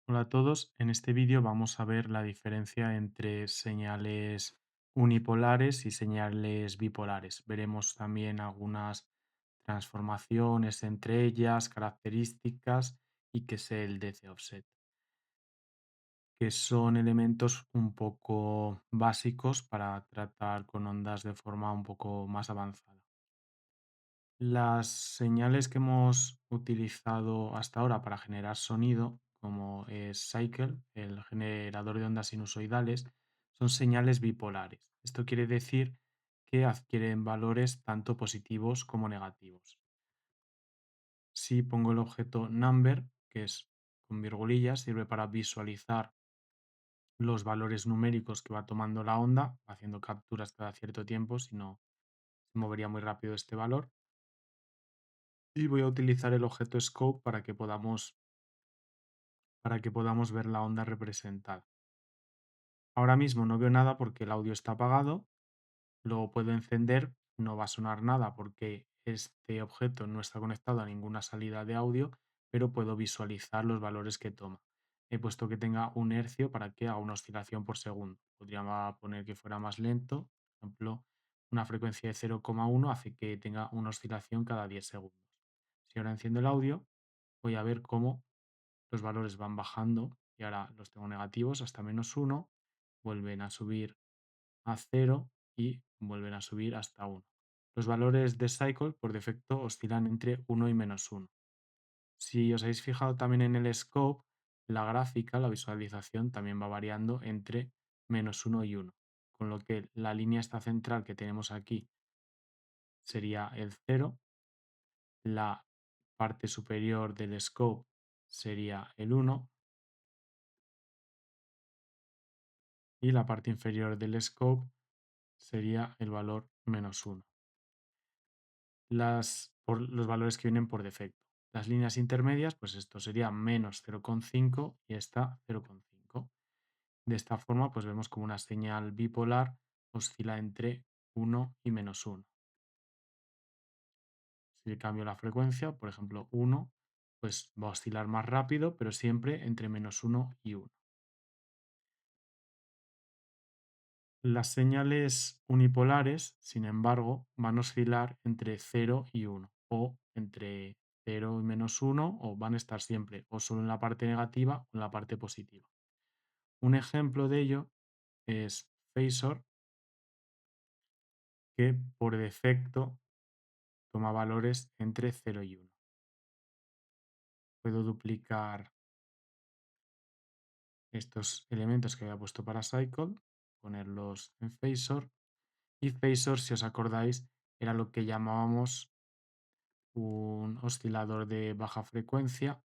Hola a todos, en este vídeo vamos a ver la diferencia entre señales unipolares y señales bipolares. Veremos también algunas transformaciones entre ellas, características y qué es el DC offset, que son elementos un poco básicos para tratar con ondas de forma un poco más avanzada. Las señales que hemos utilizado hasta ahora para generar sonido, como es Cycle, el generador de ondas sinusoidales, son señales bipolares. Esto quiere decir que adquieren valores tanto positivos como negativos. Si pongo el objeto number, que es con virgulillas, sirve para visualizar los valores numéricos que va tomando la onda, haciendo capturas cada cierto tiempo, si no se movería muy rápido este valor. Y voy a utilizar el objeto scope para que podamos ver la onda representada. Ahora mismo no veo nada porque el audio está apagado, lo puedo encender, no va a sonar nada porque este objeto no está conectado a ninguna salida de audio, pero puedo visualizar los valores que toma. He puesto que tenga un hercio para que haga una oscilación por segundo. Podría poner que fuera más lento, por ejemplo, una frecuencia de 0,1 hace que tenga una oscilación cada 10 segundos. Si ahora enciendo el audio, voy a ver cómo los valores van bajando y ahora los tengo negativos hasta -1, vuelven a subir a 0 y vuelven a subir hasta 1. Los valores de Cycle por defecto oscilan entre 1 y -1. Si os habéis fijado también en el scope, la gráfica, la visualización también va variando entre -1 y 1, con lo que la línea esta central que tenemos aquí sería el 0, la parte superior del scope sería el 1 y la parte inferior del scope sería el valor -1. Por los valores que vienen por defecto. Las líneas intermedias, pues esto sería -0,5 y esta 0,5. De esta forma, pues vemos como una señal bipolar oscila entre 1 y -1. Si cambio la frecuencia, por ejemplo 1, pues va a oscilar más rápido, pero siempre entre -1 y 1. Las señales unipolares, sin embargo, van a oscilar entre 0 y 1 o entre 0 y -1 o van a estar siempre o solo en la parte negativa o en la parte positiva. Un ejemplo de ello es Phasor, que por defecto toma valores entre 0 y 1. Puedo duplicar estos elementos que había puesto para Cycle, ponerlos en Phasor y Phasor, si os acordáis, era lo que llamábamos un oscilador de baja frecuencia.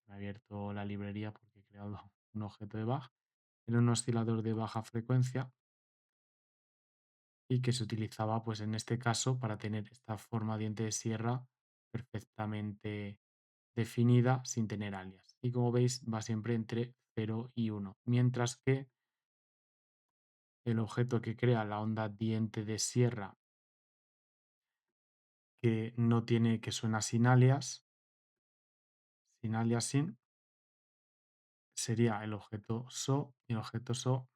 He abierto la librería porque he creado un objeto de Bach. Era un oscilador de baja frecuencia y que se utilizaba, pues en este caso, para tener esta forma diente de sierra perfectamente definida sin tener alias. Y como veis, va siempre entre 0 y 1, mientras que el objeto que crea la onda diente de sierra que no tiene, que suena sin aliasing, sería el objeto So, y el objeto So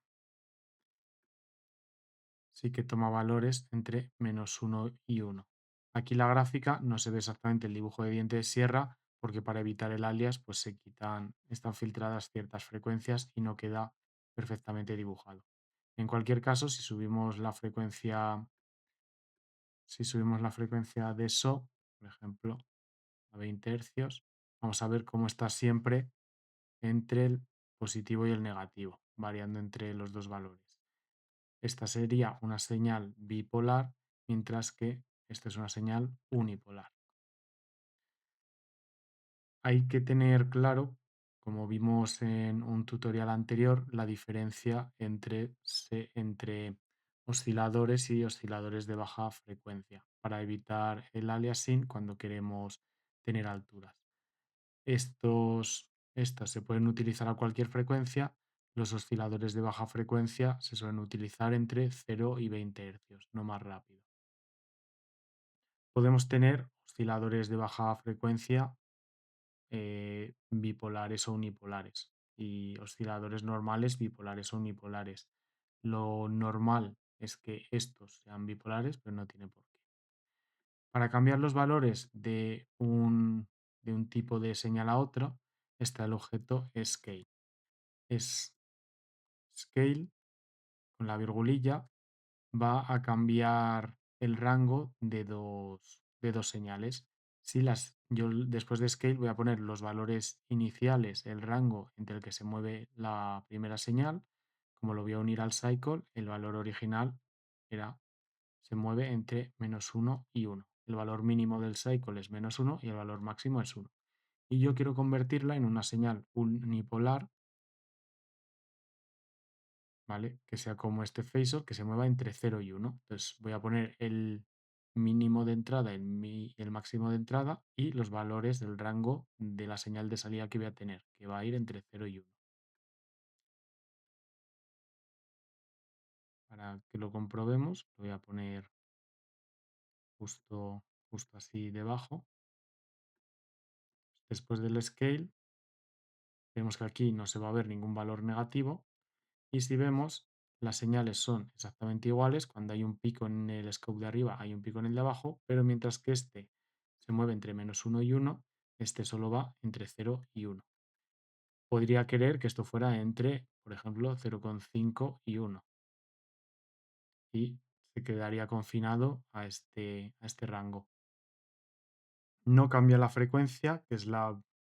sí que toma valores entre -1 y 1. Aquí la gráfica no se ve exactamente el dibujo de diente de sierra porque para evitar el alias pues están filtradas ciertas frecuencias y no queda perfectamente dibujado. En cualquier caso, si subimos la frecuencia de So, por ejemplo, a 20 hercios, vamos a ver cómo está siempre entre el positivo y el negativo, variando entre los dos valores. Esta sería una señal bipolar, mientras que esta es una señal unipolar. Hay que tener claro, como vimos en un tutorial anterior, la diferencia entre osciladores y osciladores de baja frecuencia para evitar el aliasing cuando queremos tener alturas. Estas se pueden utilizar a cualquier frecuencia. Los osciladores de baja frecuencia se suelen utilizar entre 0 y 20 hercios, no más rápido. Podemos tener osciladores de baja frecuencia bipolares o unipolares y osciladores normales, bipolares o unipolares. Lo normal es que estos sean bipolares, pero no tiene por qué. Para cambiar los valores de un tipo de señal a otro, está el objeto scale. Es scale con la virgulilla va a cambiar el rango de dos señales. Si yo después de scale voy a poner los valores iniciales, el rango entre el que se mueve la primera señal. Como lo voy a unir al cycle, el valor original se mueve entre -1 y 1. El valor mínimo del cycle es -1 y el valor máximo es 1. Y yo quiero convertirla en una señal unipolar, ¿vale? Que sea como este phasor, que se mueva entre 0 y 1. Entonces voy a poner el mínimo de entrada, el máximo de entrada y los valores del rango de la señal de salida que voy a tener, que va a ir entre 0 y 1. Para que lo comprobemos, lo voy a poner justo así debajo. Después del scale, vemos que aquí no se va a ver ningún valor negativo. Y si vemos, las señales son exactamente iguales. Cuando hay un pico en el scope de arriba, hay un pico en el de abajo, pero mientras que este se mueve entre -1 y 1, este solo va entre 0 y 1. Podría querer que esto fuera entre, por ejemplo, 0,5 y 1 y se quedaría confinado a este rango. No cambia la frecuencia, que es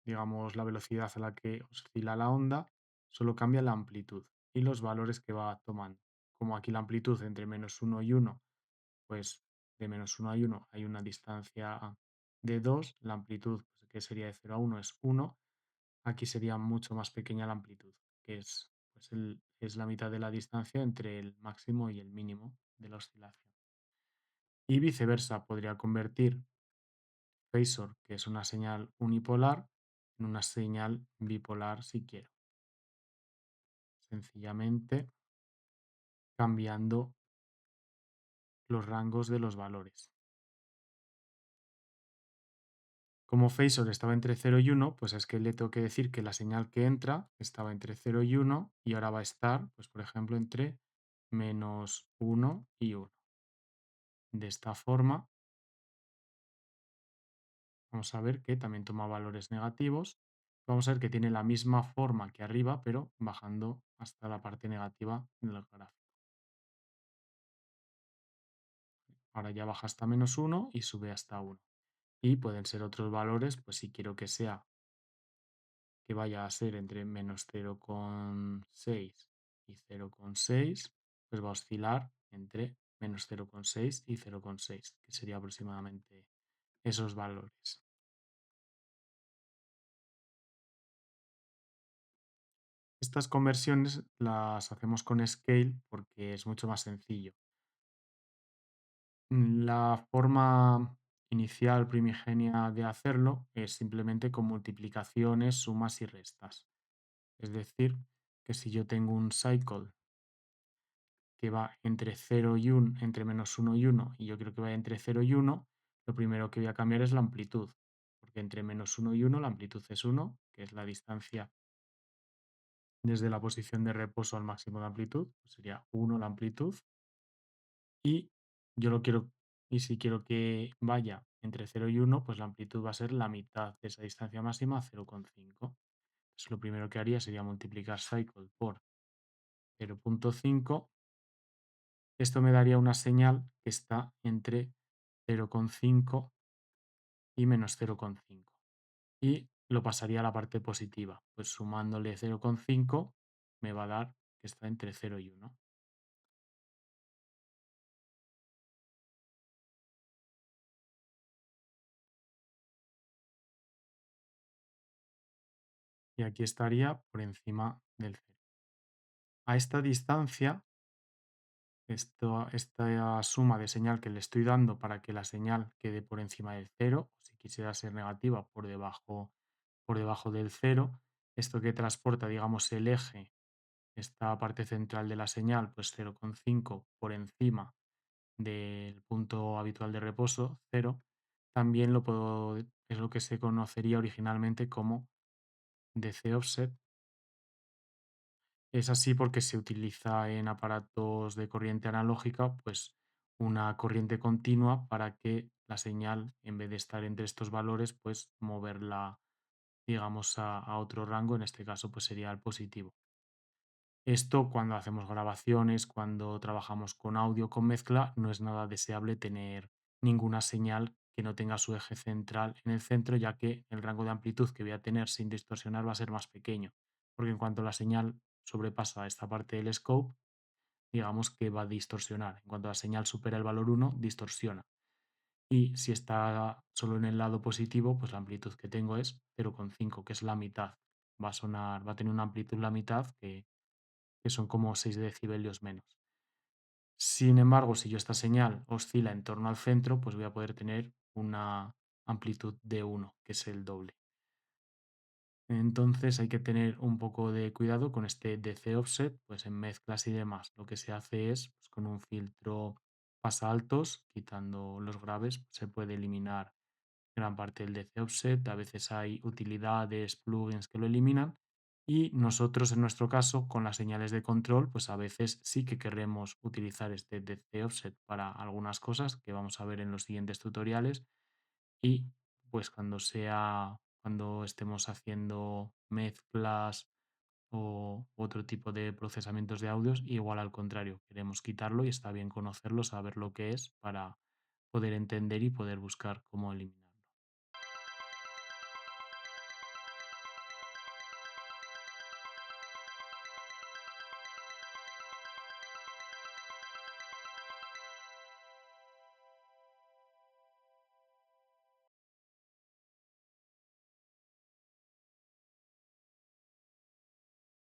digamos, la velocidad a la que oscila la onda, solo cambia la amplitud y los valores que va tomando. Como aquí la amplitud entre -1 y 1, pues de -1 a 1 hay una distancia de 2, la amplitud, pues, que sería de 0 a 1 es 1, aquí sería mucho más pequeña la amplitud, que es, pues es la mitad de la distancia entre el máximo y el mínimo de la oscilación. Y viceversa, podría convertir phasor, que es una señal unipolar, en una señal bipolar si quiero. Sencillamente cambiando los rangos de los valores. Como phasor estaba entre 0 y 1, pues es que le tengo que decir que la señal que entra estaba entre 0 y 1 y ahora va a estar, pues por ejemplo, entre -1 y 1. De esta forma, vamos a ver que también toma valores negativos. Vamos a ver que tiene la misma forma que arriba, pero bajando hasta la parte negativa del gráfico. Ahora ya baja hasta -1 y sube hasta 1. Y pueden ser otros valores, pues si quiero que vaya a ser entre -0,6 y 0,6, pues va a oscilar entre -0,6 y 0,6, que sería aproximadamente esos valores. Estas conversiones las hacemos con Scale porque es mucho más sencillo. La forma inicial primigenia de hacerlo es simplemente con multiplicaciones, sumas y restas. Es decir, que si yo tengo un cycle que va entre 0 y 1, entre -1 y 1, y yo creo que vaya entre 0 y 1, lo primero que voy a cambiar es la amplitud, porque entre -1 y 1 la amplitud es 1, que es la distancia desde la posición de reposo al máximo de amplitud, pues sería 1 la amplitud, y yo lo quiero, y si quiero que vaya entre 0 y 1, pues la amplitud va a ser la mitad de esa distancia máxima, 0,5. Entonces lo primero que haría sería multiplicar cycle por 0,5. Esto me daría una señal que está entre 0,5 y -0,5. Y lo pasaría a la parte positiva. Pues sumándole 0,5 me va a dar que está entre 0 y 1. Y aquí estaría por encima del 0. A esta distancia, esta suma de señal que le estoy dando para que la señal quede por encima del 0, si quisiera ser negativa, por debajo del 0, esto que transporta, digamos, el eje, esta parte central de la señal, pues 0,5 por encima del punto habitual de reposo, 0, también es lo que se conocería originalmente como DC offset. Es así porque se utiliza en aparatos de corriente analógica, pues una corriente continua para que la señal, en vez de estar entre estos valores, pues moverla, digamos, a otro rango, en este caso, pues sería el positivo. Esto cuando hacemos grabaciones, cuando trabajamos con audio, con mezcla, no es nada deseable tener ninguna señal que no tenga su eje central en el centro, ya que el rango de amplitud que voy a tener sin distorsionar va a ser más pequeño, porque en cuanto la señal sobrepasa esta parte del scope, digamos que va a distorsionar. En cuanto la señal supera el valor 1, distorsiona. Y si está solo en el lado positivo, pues la amplitud que tengo es 0,5, que es la mitad. Va a tener una amplitud la mitad que son como 6 decibelios menos. Sin embargo, si yo esta señal oscila en torno al centro, pues voy a poder tener una amplitud de 1, que es el doble. Entonces hay que tener un poco de cuidado con este DC offset, pues en mezclas y demás. Lo que se hace es, pues, con un filtro pasa altos, quitando los graves, se puede eliminar gran parte del DC offset. A veces hay utilidades, plugins que lo eliminan. Y nosotros, en nuestro caso, con las señales de control, pues a veces sí que queremos utilizar este DC offset para algunas cosas que vamos a ver en los siguientes tutoriales. Y pues cuando estemos haciendo mezclas o otro tipo de procesamientos de audios, igual al contrario, queremos quitarlo y está bien conocerlo, saber lo que es para poder entender y poder buscar cómo eliminar.